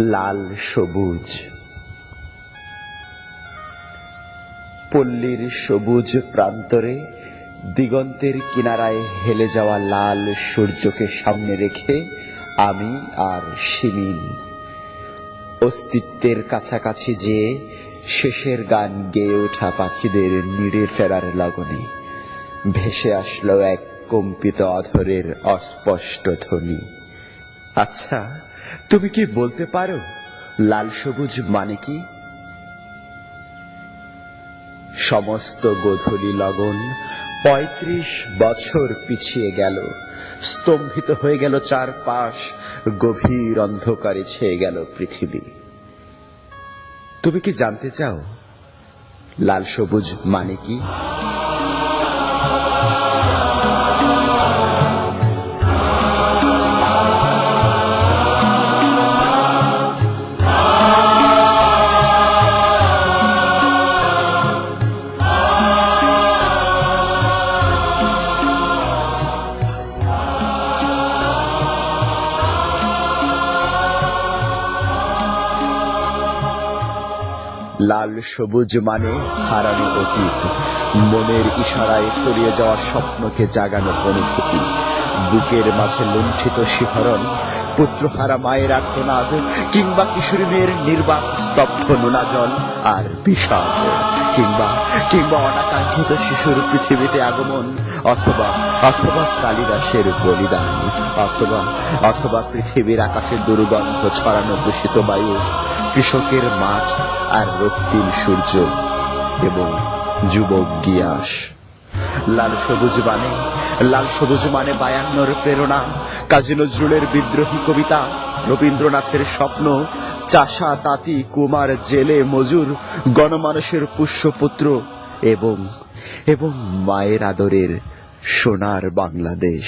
লাল সবুজ। পল্লীর সবুজ প্রান্তরে দিগন্তের কিনারায় হেলে যাওয়া লাল সূর্যকে সামনে রেখে আমি আর শিমিন অস্তিত্বের কাছাকাছি যেয়ে শেষের গান গেয়ে ওঠা পাখিদের নিড়ে ফেরার লগনে ভেসে আসলো এক কম্পিত অধরের অস্পষ্ট ধ্বনি। আচ্ছা, তুমি কি বলতে পারো লাল সবুজ মানে কি? সমস্ত গোধূলি লগন ৩৫ বছর পিছিয়ে গেল, স্তম্ভিত হয়ে গেল চারপাশ, গভীর অন্ধকারে ছেয়ে গেল পৃথিবী। তুমি কি জানতে চাও লাল সবুজ মানে কি? লাল সবুজ মানে হারানো অতীত, মনের ইশারায় তলিয়ে যাওয়া স্বপ্নকে জাগানো অনুভূতি, বুকের মাঝে লুণ্ঠিত শিহরণ, পুত্রহারা মায়ের আর্তনাদ, কিংবা কিশোরী মেয়ের নির্বাক স্তব্ধ নোনা জল আর বিষাদ, কিংবা অনাকাঙ্ক্ষিত শিশুর পৃথিবীতে আগমন, অথবা কালিদাসের বলিদান, অথবা পৃথিবীর আকাশে দুর্গন্ধ ছড়ানো দূষিত বায়ু, কৃষকের মাঠ আর রক্তিম সূর্য এবং যুবক গিয়াস। লাল সবুজ মানে ৫২ প্রেরণা, কাজী নজরুলের বিদ্রোহী কবিতা, রবীন্দ্রনাথের স্বপ্ন, চাষা তাঁতি কুমার জেলে মজুর, গণমানুষের পুষ্যপুত্র এবং মায়ের আদরের সোনার বাংলাদেশ।